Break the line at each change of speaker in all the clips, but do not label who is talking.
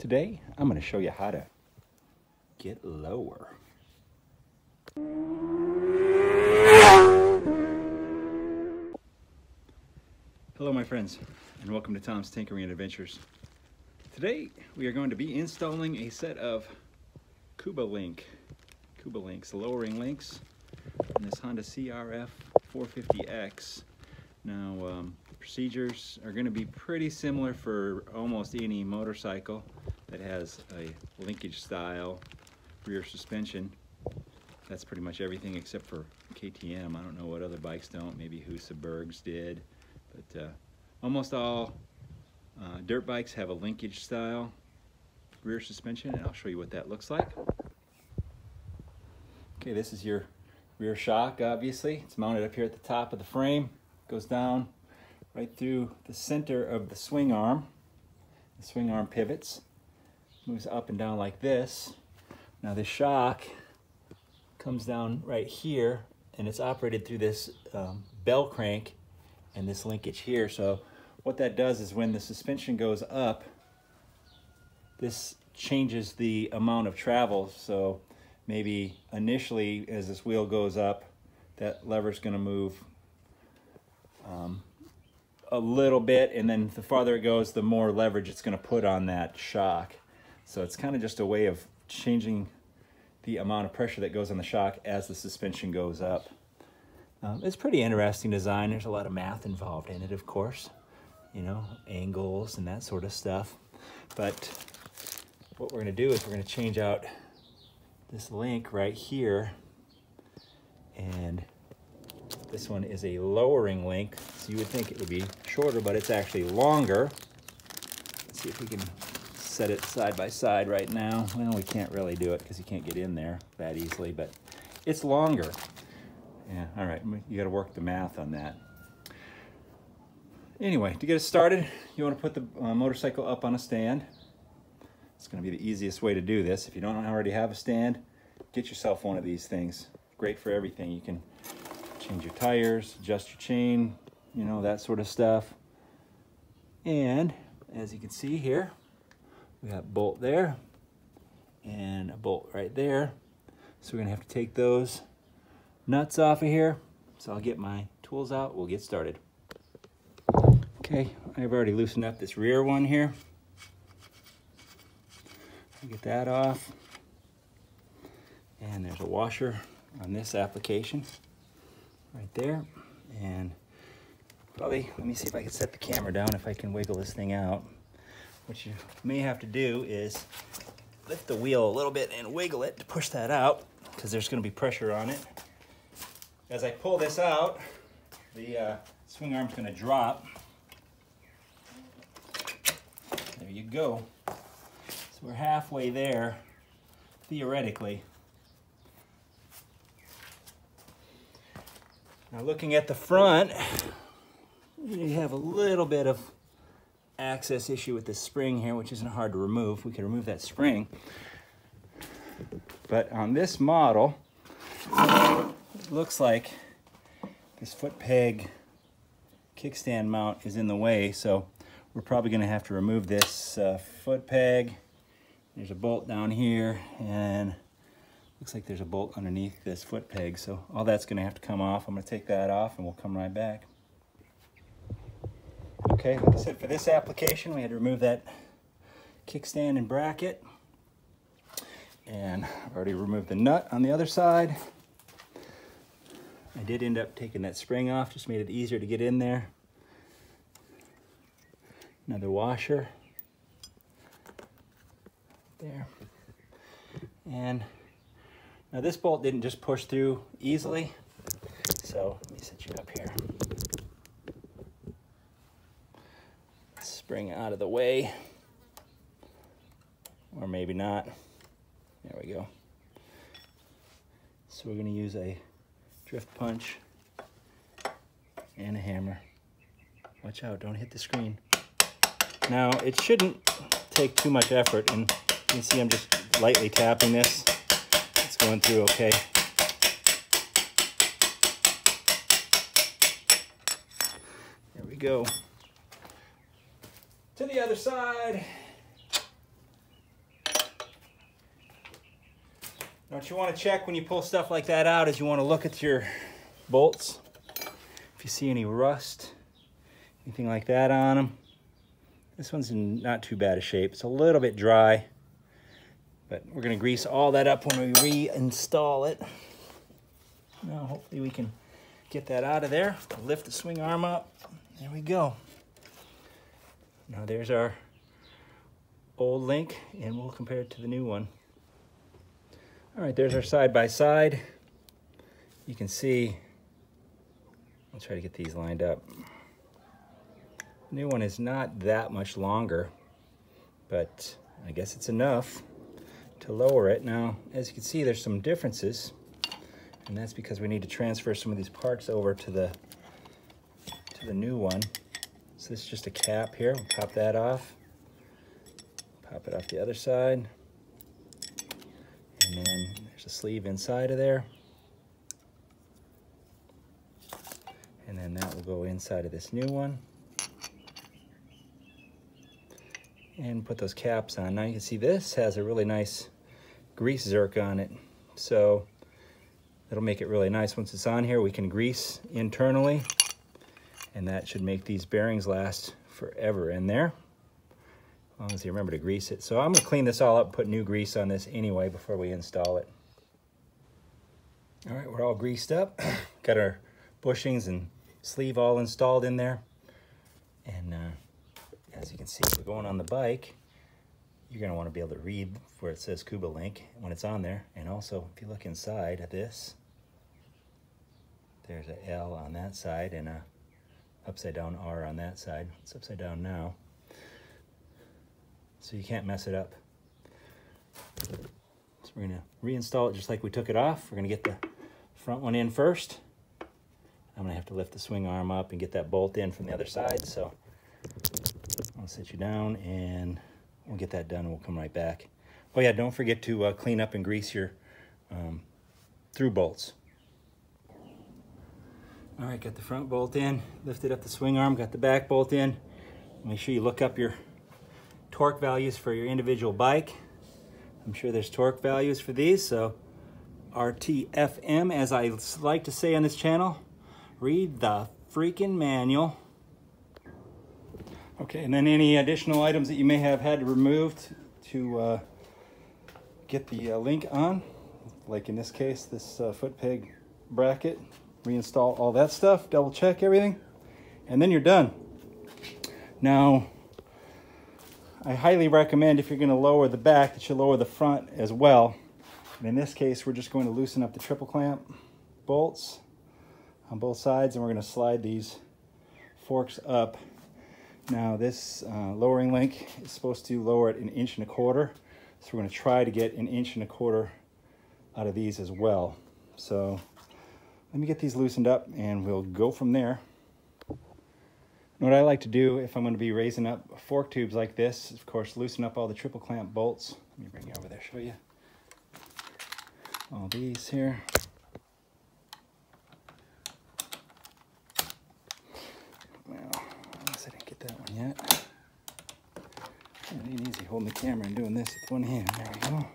Today, I'm going to show you how to get lower. Hello my friends, and welcome to Tom's Tinkering Adventures. Today, we are going to be installing a set of Kouba links, the lowering links on this Honda CRF 450X. Now, procedures are going to be pretty similar for almost any motorcycle that has a linkage style rear suspension. That's pretty much everything except for KTM. I don't know what other bikes don't. Maybe Bergs did, but almost all dirt bikes have a linkage style rear suspension, and I'll show you what that looks like. Okay, this is your rear shock. Obviously, it's mounted up here at the top of the frame. Goes down right through the center of the swing arm. The swing arm pivots, moves up and down like this. Now this shock comes down right here, and it's operated through this bell crank and this linkage here. So what that does is when the suspension goes up, this changes the amount of travel. So maybe initially as this wheel goes up, that lever's going to move a little bit, and then the farther it goes, the more leverage it's going to put on that shock. So it's kind of just a way of changing the amount of pressure that goes on the shock as the suspension goes up. It's pretty interesting design. There's a lot of math involved in it, of course, you know, angles and that sort of stuff. But what we're going to do is we're going to change out this link right here, and this one is a lowering link, so you would think it would be shorter, but it's actually longer. Let's see if we can set it side by side right now. Well, we can't really do it because you can't get in there that easily, but it's longer. Yeah, all right, you got to work the math on that. Anyway, to get us started, you want to put the motorcycle up on a stand. It's going to be the easiest way to do this. If you don't already have a stand, get yourself one of these things. Great for everything. You can change your tires, adjust your chain, you know, that sort of stuff. And as you can see here, we got a bolt there and a bolt right there. So we're gonna have to take those nuts off of here. So I'll get my tools out, we'll get started. Okay, I've already loosened up this rear one here. I'll get that off. And there's a washer on this application right there. And probably, let me see if I can set the camera down, if I can wiggle this thing out. What you may have to do is lift the wheel a little bit and wiggle it to push that out, because there's going to be pressure on it. As I pull this out, the swing arm's going to drop. There you go. So we're halfway there, theoretically. Now looking at the front, you have a little bit of access issue with this spring here, which isn't hard to remove. We can remove that spring. But on this model, it looks like this foot peg kickstand mount is in the way, so we're probably going to have to remove this foot peg. There's a bolt down here, and looks like there's a bolt underneath this foot peg, so all that's going to have to come off. I'm going to take that off and we'll come right back. Okay, like I said, for this application we had to remove that kickstand and bracket, and I've already removed the nut on the other side. I did end up taking that spring off, just made it easier to get in there. Another washer there. And now this bolt didn't just push through easily, so let me set you up here. Spring out of the way, or maybe not. There we go. So we're going to use a drift punch and a hammer. Watch out, don't hit the screen. Now it shouldn't take too much effort, and you can see I'm just lightly tapping this. It's going through okay. There we go. To the other side. Now what you want to check when you pull stuff like that out is you want to look at your bolts. If you see any rust, anything like that on them. This one's in not too bad a shape. It's a little bit dry, but we're going to grease all that up when we reinstall it. Now hopefully we can get that out of there. Lift the swing arm up. There we go. Now there's our old link, and we'll compare it to the new one. All right, there's our side-by-side. You can see, I'll try to get these lined up. The new one is not that much longer, but I guess it's enough to lower it. Now, as you can see, there's some differences, and that's because we need to transfer some of these parts over to the new one. So this is just a cap here. We'll pop that off. Pop it off the other side. And then there's a sleeve inside of there. And then that will go inside of this new one. And put those caps on. Now you can see this has a really nice grease zerk on it. So that'll make it really nice. Once it's on here, we can grease internally. And that should make these bearings last forever in there. As long as you remember to grease it. So I'm going to clean this all up, put new grease on this anyway before we install it. All right, we're all greased up. Got our bushings and sleeve all installed in there. And as you can see, if we're going on the bike, you're going to want to be able to read where it says Kouba link when it's on there. And also, if you look inside of this, there's a L on that side and a upside down R on that side. It's upside down now, so you can't mess it up. So we're going to reinstall it just like we took it off. We're going to get the front one in first. I'm going to have to lift the swing arm up and get that bolt in from the other side. So I'll sit you down and we'll get that done and we'll come right back. Oh yeah, don't forget to clean up and grease your through bolts. All right, got the front bolt in, lifted up the swing arm, got the back bolt in. Make sure you look up your torque values for your individual bike. I'm sure there's torque values for these, so RTFM, as I like to say on this channel, read the freaking manual. Okay, and then any additional items that you may have had removed to get the link on, like in this case, this foot peg bracket. Reinstall all that stuff, double check everything, and then you're done. Now, I highly recommend if you're going to lower the back that you lower the front as well. And in this case, we're just going to loosen up the triple clamp bolts on both sides, and we're going to slide these forks up. Now this lowering link is supposed to lower it 1.25 inches, so we're going to try to get 1.25 inches out of these as well. So let me get these loosened up and we'll go from there. And what I like to do if I'm going to be raising up fork tubes like this, of course, loosen up all the triple clamp bolts. Let me bring you over there, show you. All these here. Well, I guess I didn't get that one yet. It ain't easy holding the camera and doing this with one hand. There we go.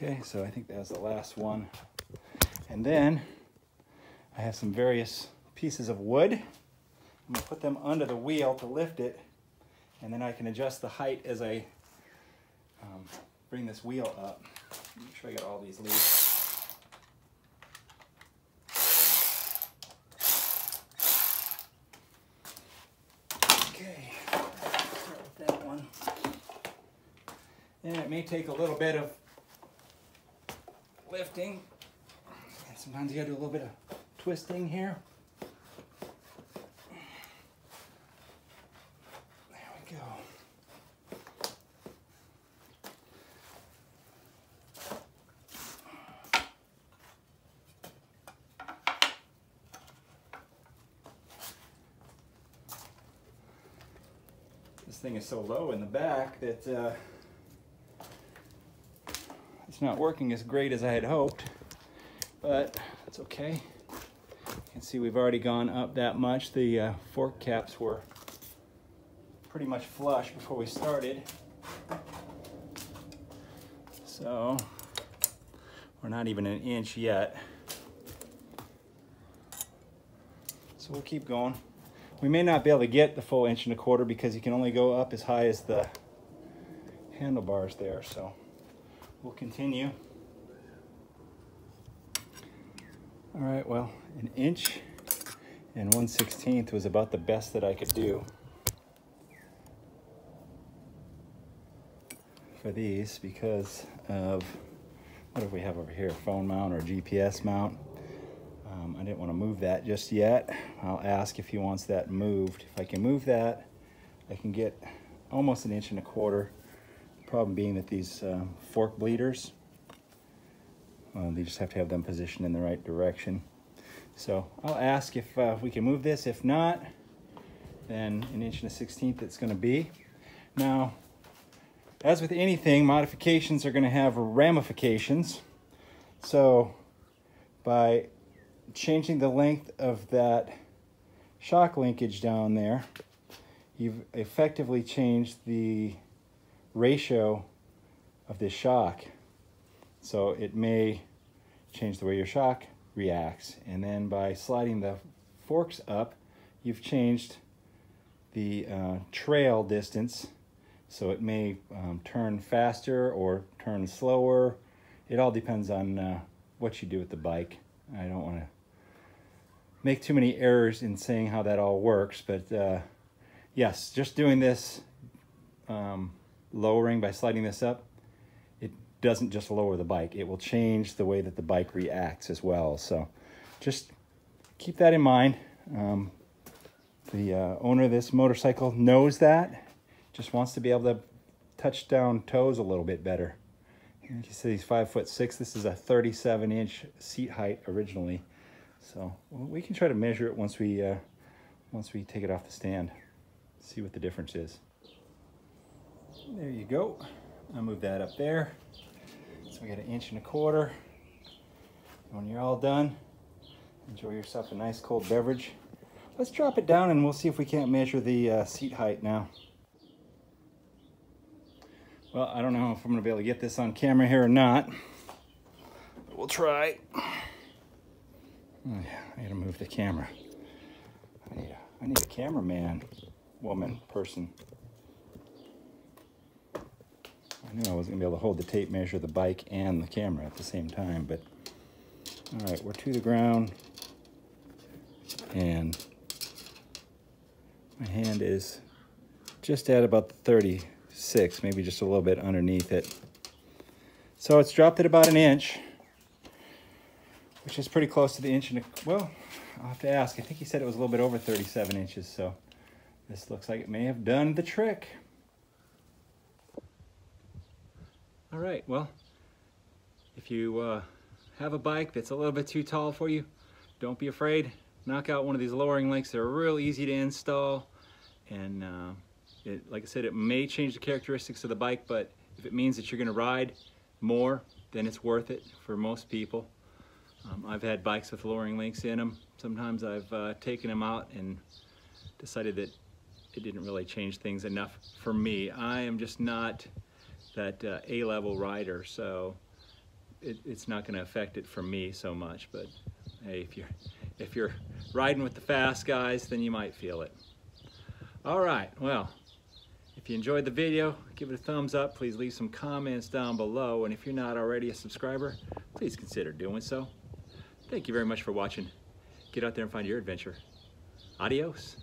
Okay, so I think that was the last one. And then I have some various pieces of wood. I'm going to put them under the wheel to lift it, and then I can adjust the height as I bring this wheel up. Make sure I got all these loose. Okay, start with that one. And it may take a little bit of lifting, and sometimes you gotta do a little bit of twisting here. There we go. This thing is so low in the back that it's not working as great as I had hoped, but it's okay. You can see we've already gone up that much. The fork caps were pretty much flush before we started. So we're not even an inch yet. So we'll keep going. We may not be able to get the full 1.25 inches because you can only go up as high as the handlebars there. So we'll continue. All right, well, 1 inch and 1/16 was about the best that I could do for these because of, what do we have over here, phone mount or GPS mount. I didn't want to move that just yet. I'll ask if he wants that moved. If I can move that, I can get almost 1.25 inches. The problem being that these fork bleeders, they just have to have them positioned in the right direction. So I'll ask if we can move this. If not, then 1.16 inches it's going to be. Now, as with anything, modifications are going to have ramifications. So by changing the length of that shock linkage down there, you've effectively changed the ratio of this shock. So it may change the way your shock reacts. And then by sliding the forks up, you've changed the trail distance. So it may turn faster or turn slower. It all depends on what you do with the bike. I don't want to make too many errors in saying how that all works, but yes, just doing this lowering by sliding this up, it doesn't just lower the bike. It will change the way that the bike reacts as well. So just keep that in mind. The owner of this motorcycle knows that. Just wants to be able to touch down toes a little bit better. Like you said, he's 5'6". This is a 37-inch seat height originally. So we can try to measure it once we take it off the stand. See what the difference is. There you go. I'll move that up there. So we got 1.25 inches. When you're all done, enjoy yourself a nice cold beverage. Let's drop it down and we'll see if we can't measure the seat height now. Well, I don't know if I'm gonna be able to get this on camera here or not, but we'll try. Oh, yeah, I gotta move the camera. I need a cameraman, woman, person. I knew I wasn't gonna be able to hold the tape measure, the bike, and the camera at the same time, but all right, we're to the ground, and my hand is just at about the 36, maybe just a little bit underneath it. So it's dropped at about 1 inch, which is pretty close to the 1 inch. Well, I'll have to ask. I think he said it was a little bit over 37 inches, so this looks like it may have done the trick. All right, well, if you have a bike that's a little bit too tall for you, don't be afraid. Knock out one of these lowering links. They're real easy to install, and like I said, it may change the characteristics of the bike, but if it means that you're gonna ride more, then it's worth it for most people. I've had bikes with lowering links in them. Sometimes I've taken them out and decided that it didn't really change things enough for me. I am just not that A-level rider, so it's not going to affect it for me so much. But hey, if you're riding with the fast guys, then you might feel it. All right, well, if you enjoyed the video, give it a thumbs up. Please leave some comments down below, and if you're not already a subscriber, please consider doing so. Thank you very much for watching. Get out there and find your adventure. Adios.